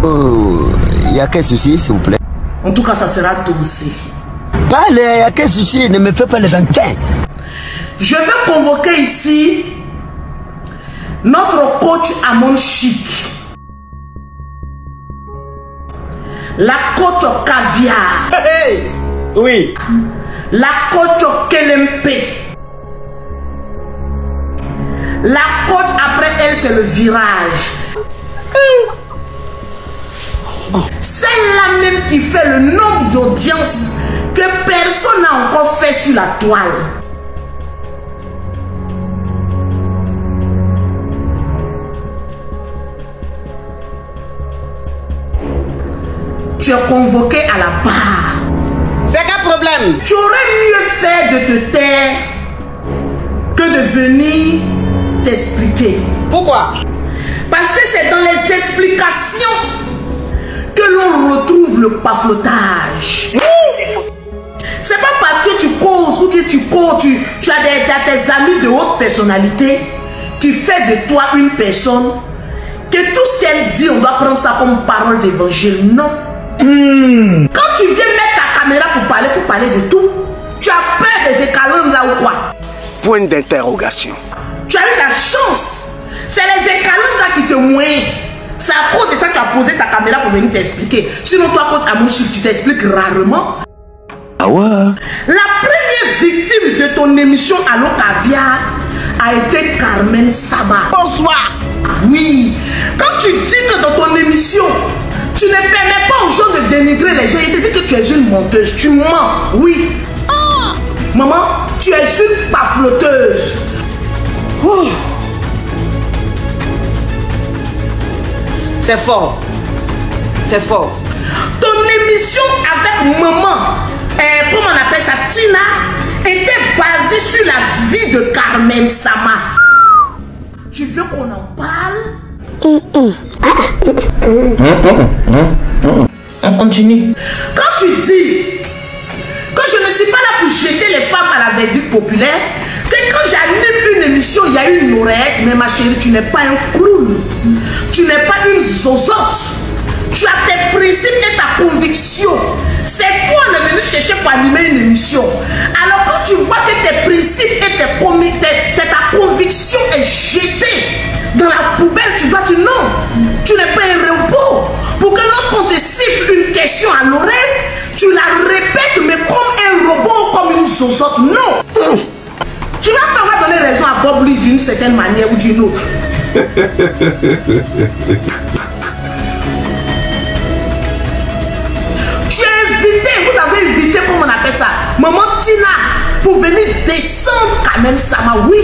Il y a quel souci, s'il vous plaît? En tout cas, ça sera tout aussi. Parle, il y a quel souci? Ne me fais pas le banquin. Je vais convoquer ici notre coach Amon Chic. La coach Caviar. Hey, oui. La coach Kelempe. La coach après elle, c'est le virage. Celle-là même qui fait le nombre d'audiences que personne n'a encore fait sur la toile. Tu es convoqué à la barre. C'est quel problème? Tu aurais mieux fait de te taire que de venir t'expliquer. Pourquoi? Parce que c'est dans les explications que l'on retrouve le paflotage. C'est pas parce que tu causes ou que tu cours, tu as tes amis de haute personnalité qui fait de toi une personne que tout ce qu'elle dit, on doit prendre ça comme parole d'évangile. Non. Quand tu viens mettre ta caméra pour parler, il faut parler de tout. Tu as peur des écalons là ou quoi? Point d'interrogation. Tu as eu la chance. C'est les écalons là qui te mouillent. C'est à cause de ça que tu as posé ta caméra pour venir t'expliquer. Sinon, toi, coach Amon Chic, tu t'expliques rarement. Ah ouais? La première victime de ton émission Allo Caviar a été Carmen Sama. Bonsoir. Oui. Quand tu dis que dans ton émission, tu ne permets pas aux gens de dénigrer les gens, il te dit que tu es une menteuse. Tu mens. Oui. Maman, tu es une pafloteuse. C'est fort. C'est fort. Ton émission avec maman, comment on appelle ça, Tina, était basée sur la vie de Carmen Sama. Tu veux qu'on en parle? On continue. Quand tu dis que je ne suis pas là pour jeter les femmes à la verdict populaire, que quand j'anime une émission, il y a une oreille, mais ma chérie, tu n'es pas un clown. Tu n'es pas une zozote. Tu as tes principes et ta conviction. C'est toi qui es venu chercher pour animer une émission. Alors quand tu vois que tes principes et ta conviction est jetée dans la poubelle, tu dois dire non. Tu n'es pas un robot. Pour que lorsqu'on te siffle une question à l'oreille, tu la répètes mais comme un robot ou comme une zozote. Non. Tu vas faire donner raison à Bob Lee d'une certaine manière ou d'une autre. Tu es invité, vous avez invité, comment on appelle ça, maman Tina, pour venir descendre Carmen Sama, oui.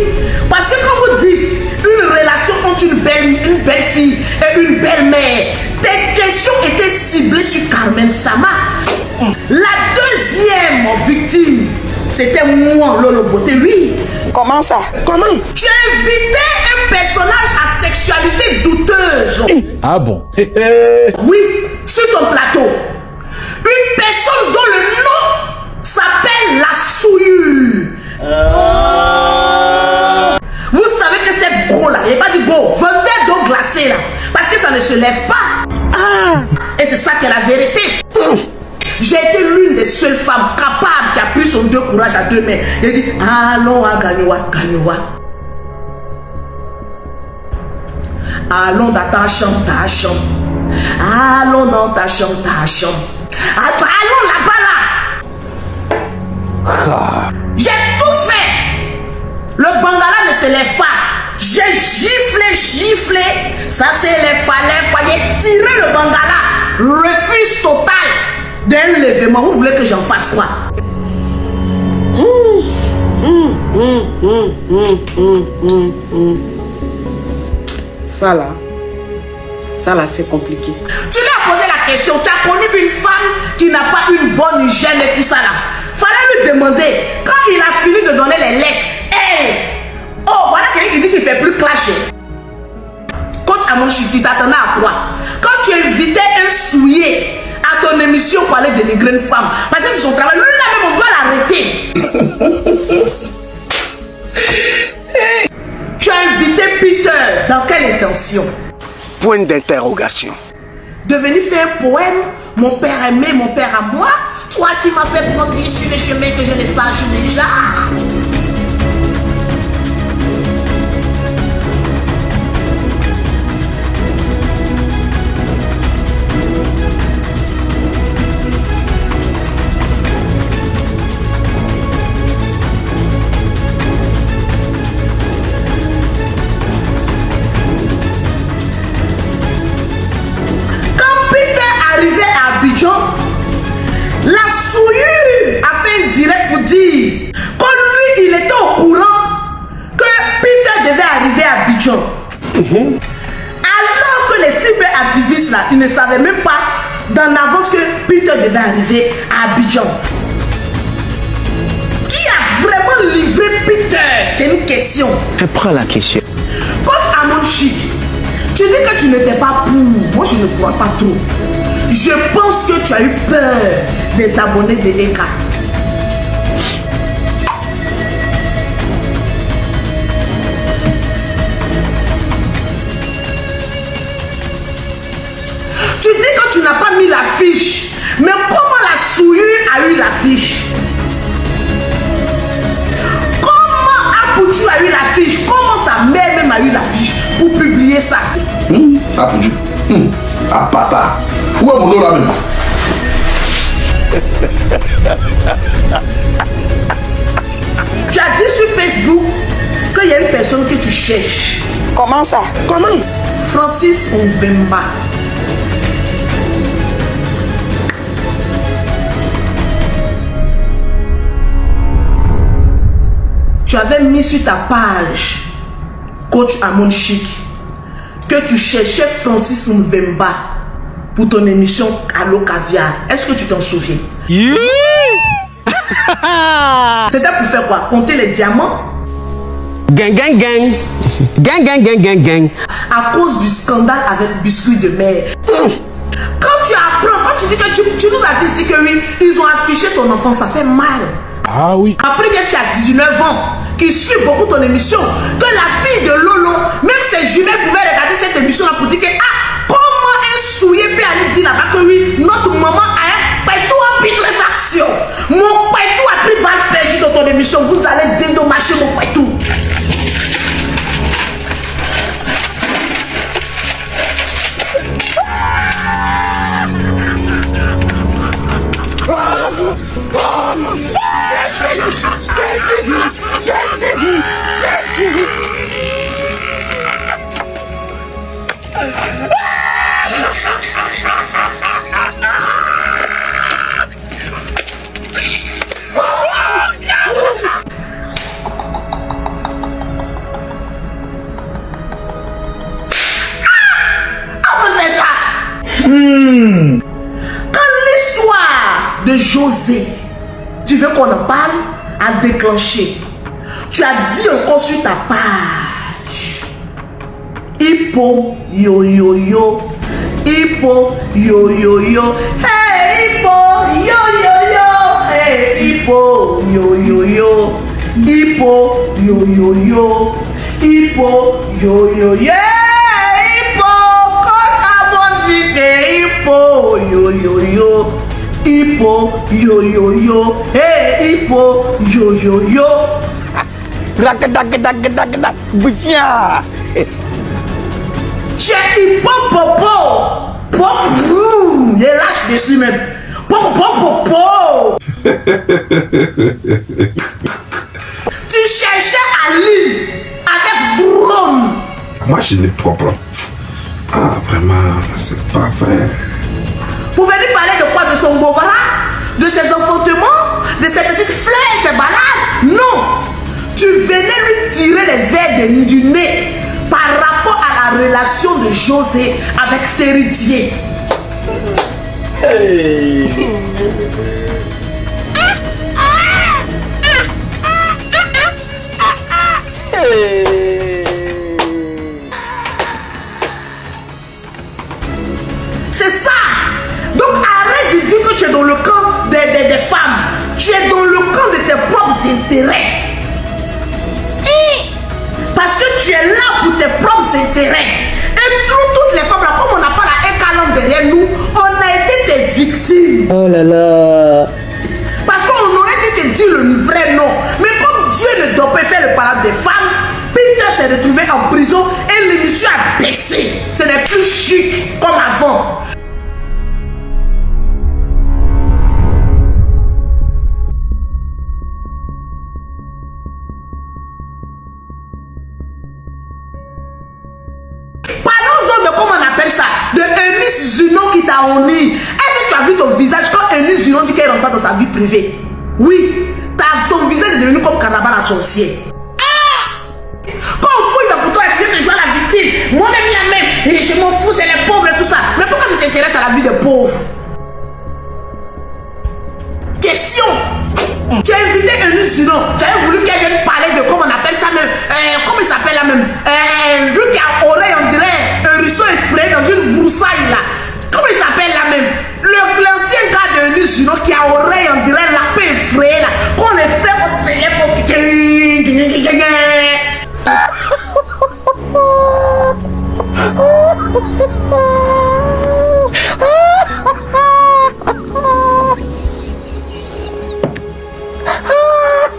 Parce que quand vous dites une relation entre une belle fille et une belle-mère, tes questions étaient ciblées sur Carmen Sama. La deuxième victime, c'était moi, Lolo Beauté, oui. Comment ça? Comment? Tu as invité un personnage à sexualité douteuse. Ah bon? Oui, sur ton plateau. Une personne dont le nom s'appelle la souillure. Vous savez que c'est gros là, il n'y a pas du beau, vendeur d'eau glacée là, parce que ça ne se lève pas. Et c'est ça qui est la vérité. J'ai été l'une des seules femmes capables qui a pris son deux courage à deux mains. Il a dit, allons à Gagnoua, Gagnoua. Allons dans ta chambre, ta chambre. Allons dans ta chambre, ta chambre. Allons là-bas là. J'ai tout fait. Le bangala ne se lève pas. J'ai giflé. Ça se lève pas. J'ai tiré le bangala. Refuse total d'un lèvement. Vous voulez que j'en fasse quoi? Ça là, c'est compliqué. Tu lui as posé la question, tu as connu une femme qui n'a pas une bonne hygiène et tout ça là. Fallait lui demander, quand il a fini de donner les lettres, hey, oh voilà quelqu'un qui dit qu'il ne fait plus clash. Coach Amon Chic, tu t'attendais à quoi? Quand tu invitais un souillé à ton émission pour aller dénigrer une femme, parce que c'est son travail, lui là même on doit l'arrêter. Tu as invité Peter, dans quelle intention? Point d'interrogation. de venir faire un poème, mon père aimé, mon père à moi, toi qui m'as fait prendre sur les chemins que je ne sache déjà. La souillure a fait un direct pour dire que lui, il était au courant que Peter devait arriver à Abidjan. Alors que les cyberactivistes là, ils ne savaient même pas d'en avance que Peter devait arriver à Abidjan. Qui a vraiment livré Peter? C'est une question. Je prends la question. Coach Amon Chic, tu dis que tu n'étais pas pour. Moi, je ne crois pas trop. Je pense que tu as eu peur des abonnés de Eka. Tu dis que tu n'as pas mis l'affiche. Mais comment la souillure a eu l'affiche? Comment Apoutu a eu l'affiche? Comment sa mère même a eu l'affiche pour publier ça? Apoutu. Ah papa. Où est mon nom là même? Tu as dit sur Facebook qu'il y a une personne que tu cherches. Comment ça? Comment? Francis Onvemba. Tu avais mis sur ta page, Coach Amon Chic, que tu cherchais Francis Onvemba pour ton émission Allo Caviar. Est-ce que tu t'en souviens? C'était pour faire quoi? Compter les diamants? Gang, gang, gang. Gang, gang, gang, gang, gang. À cause du scandale avec Biscuit de mer. Quand tu apprends, quand tu dis que tu nous as dit ici que oui, ils ont affiché ton enfant, ça fait mal. Ah oui. Après, bien fille à 19 ans, qui suit beaucoup ton émission, que la fille de Lolo, même ses jumelles pouvaient regarder cette émission-là pour dire que, ah, comment un souillé peut aller dire là-bas que oui, notre maman a un pétou en putréfaction. Mon pétou a pris balle perdue dans ton émission, vous allez dédommager mon pétou. De José, tu veux qu'on en parle? À déclencher. Tu as dit encore sur ta page, Hippo yo yo yo, Hippo yo yo yo, hey Hippo yo yo yo, hey Hippo yo yo yo, Hippo yo yo yo, Hippo yo yo yo, Hippo quand à Hippo yo yo yo. Hippo yo yo yo, hey Hippo yo yo yo. Bouchia. Tu es Hippo popo. Pop, il lâche dessus même. Pop, pop, pop. Tu cherchais Ali avec drone. Moi je n'ai pas compris. Ah vraiment, c'est pas vrai. Pour venir parler de quoi? De son bobara? De ses enfantements? De ses petites fleurs, ses balades? Non! Tu venais lui tirer les verres du nez par rapport à la relation de José avec Séritier. Hey. C'est ça! Donc arrête de dire que tu es dans le camp des femmes. Tu es dans le camp de tes propres intérêts. Parce que tu es là pour tes propres intérêts. Et toutes les femmes là, comme on n'a pas la écalante derrière nous, Zuno qui t'a honni. Est-ce que tu as vu ton visage quand Eunice Zuno dit qu'elle rentre pas dans sa vie privée? Oui, ton visage est devenu comme Cannibale la sorcière. Quand on fouille dans pour toi, tu viens de jouer à la victime. Moi-même, la même. Et je m'en fous, c'est les pauvres et tout ça. Mais pourquoi tu t'intéresses à la vie des pauvres? Question. Tu as invité Eunice Zuno. Tu avais voulu qu'elle vienne parler de comment on appelle ça même. Comment il s'appelle là même? Vu qu'il y a oreille, on dirait un ruisseau effrayé dans une broussaille là. Comment il s'appelle là même? L'ancien gars de Eunice Zuno qui a oreille, on dirait lapin effrayé là. Qu'on les fait parce que c'est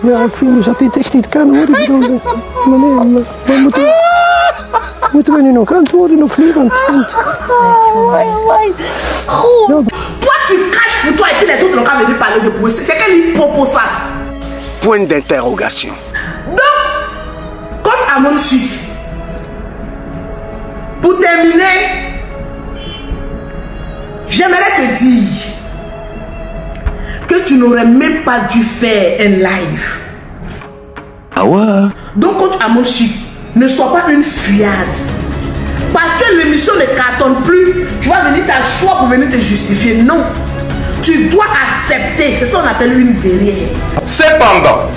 ja, ik vind dus dat dit echt niet kan hoor. Ik bedoel, maar moeten we nu nog antwoorden of niet? Want toi tu caches pour toi et puis les autres n'ont qu'à venir parler de pour eux. C'est quel hypopo ça? Point d'interrogation. Donc, contre Amon Chic, pour terminer, j'aimerais te dire que tu n'aurais même pas dû faire un live. Ah ouais? Donc, contre Amon Chic, ne sois pas une fuyade. Parce que l'émission ne cartonne plus, tu vas venir t'asseoir pour venir te justifier. Non. Tu dois accepter. C'est ça qu'on appelle une guerrière. Cependant,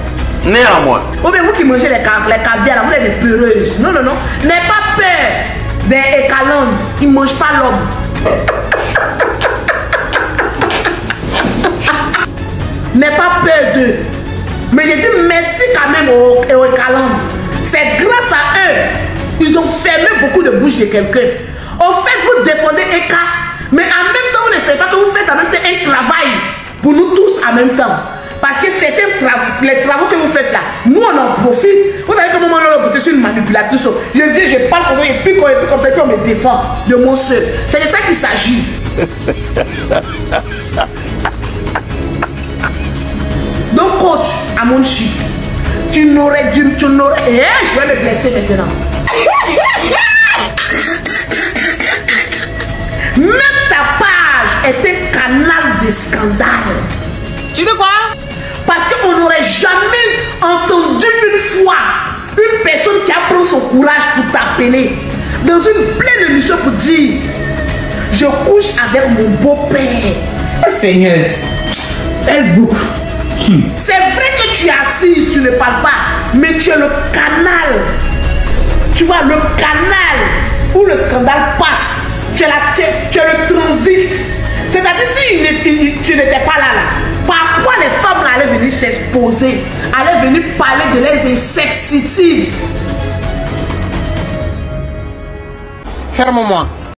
néanmoins. Ou bien vous qui mangez les caviars, vous êtes des peureuses. Non, non, non. N'aie pas peur des écalandes. Ils ne mangent pas l'homme. N'aie pas peur d'eux. Mais j'ai dit merci quand même aux écalandes. C'est grâce à eux. Ils ont fermé beaucoup de bouches de quelqu'un. En fait, vous défendez Eka, mais en même temps, vous ne savez pas que vous faites en même temps un travail pour nous tous en même temps. Parce que les travaux que vous faites là, nous on en profite. Vous savez comment on est sur une manipulatrice. Je viens, je parle comme ça, et puis comme ça, et puis on me défend de mon seul. C'est de ça qu'il s'agit. Donc, coach, à mon chip, tu n'aurais dû. Je vais me blesser maintenant. Même ta page est un canal de scandale. Tu dis quoi? Parce qu'on n'aurait jamais entendu une fois une personne qui a pris son courage pour t'appeler dans une pleine émission pour dire je couche avec mon beau-père. Seigneur, Facebook. C'est vrai que tu es assise, tu ne parles pas, mais tu es le canal. Tu vois, le canal où le scandale passe. Tu es le transit. C'est-à-dire, si tu n'étais pas là, par quoi les femmes allaient venir s'exposer, allaient venir parler de leurs insecticides? Ferme-moi.